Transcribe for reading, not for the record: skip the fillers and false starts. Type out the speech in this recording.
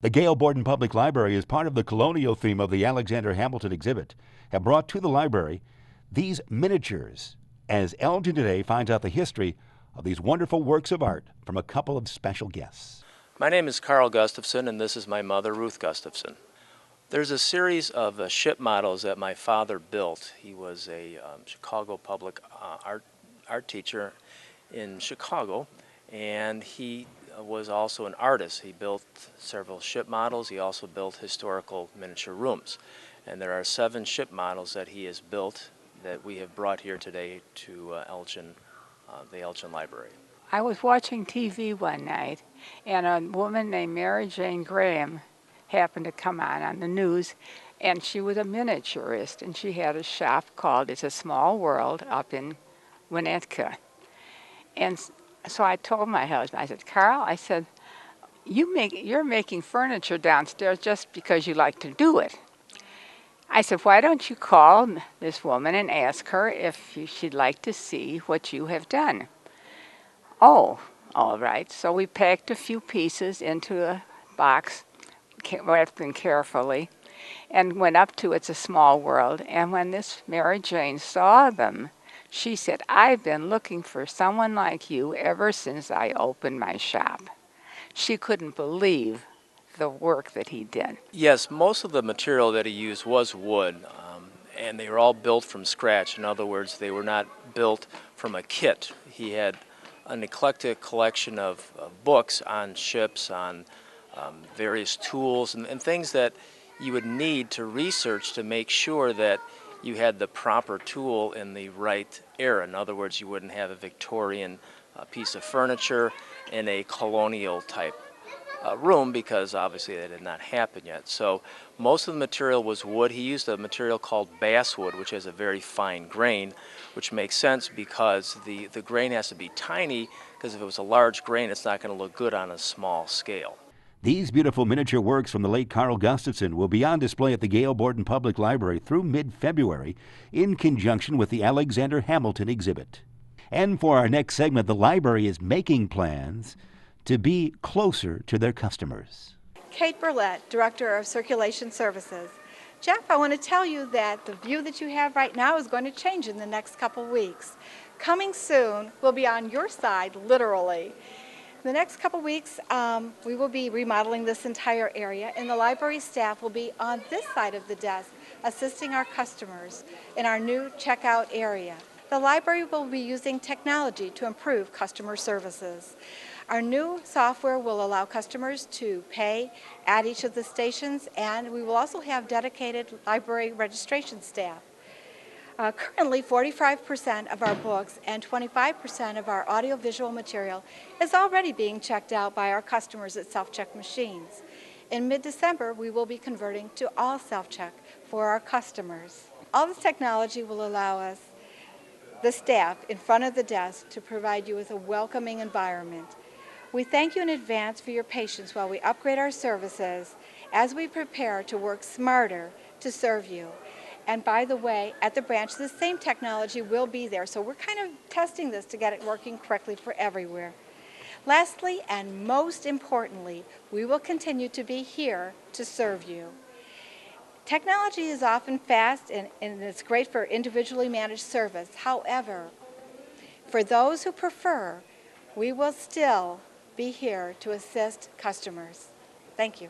The Gail Borden Public Library, as part of the colonial theme of the Alexander Hamilton exhibit, have brought to the library these miniatures as Elgin today finds out the history of these wonderful works of art from a couple of special guests. My name is Carl Gustafson, and this is my mother, Ruth Gustafson. There's a series of ship models that my father built. He was a Chicago public art teacher in Chicago, and he was also an artist. He built several ship models. He also built historical miniature rooms. And there are 7 ship models that he has built that we have brought here today to Elgin, the Elgin Library. I was watching TV one night, and a woman named Mary Jane Graham happened to come on the news, and she was a miniaturist, and she had a shop called It's a Small World up in Winnetka. And so I told my husband, I said, Carl, I said, you're making furniture downstairs just because you like to do it. I said, why don't you call this woman and ask her if she'd like to see what you have done? Oh, all right. So we packed a few pieces into a box, wrapped them carefully, and went up to It's a Small World. And when this Mary Jane saw them, she said, I've been looking for someone like you ever since I opened my shop. She couldn't believe the work that he did. Yes, most of the material that he used was wood, and they were all built from scratch. In other words, they were not built from a kit. He had an eclectic collection of books on ships, on various tools, and things that you would need to research to make sure that you had the proper tool in the right era. In other words, you wouldn't have a Victorian piece of furniture in a colonial type room, because obviously that did not happen yet. So most of the material was wood. He used a material called basswood, which has a very fine grain, which makes sense because the grain has to be tiny, because if it was a large grain, it's not going to look good on a small scale. These beautiful miniature works from the late Carl Gustafson will be on display at the Gail Borden Public Library through mid-February in conjunction with the Alexander Hamilton exhibit. And for our next segment, the library is making plans to be closer to their customers. Kate Burlett, Director of Circulation Services. Jeff, I want to tell you that the view that you have right now is going to change in the next couple weeks. Coming soon, we'll be on your side, literally. In the next couple weeks, we will be remodeling this entire area, and the library staff will be on this side of the desk assisting our customers in our new checkout area. The library will be using technology to improve customer services. Our new software will allow customers to pay at each of the stations, and we will also have dedicated library registration staff. Currently, 45% of our books and 25% of our audiovisual material is already being checked out by our customers at self-check machines. In mid-December, we will be converting to all self-check for our customers. All this technology will allow us, the staff in front of the desk, to provide you with a welcoming environment. We thank you in advance for your patience while we upgrade our services as we prepare to work smarter to serve you. And by the way, at the branch, the same technology will be there, so we're kind of testing this to get it working correctly for everywhere. Lastly, and most importantly, we will continue to be here to serve you. Technology is often fast and it's great for individually managed service. However, for those who prefer, we will still be here to assist customers. Thank you.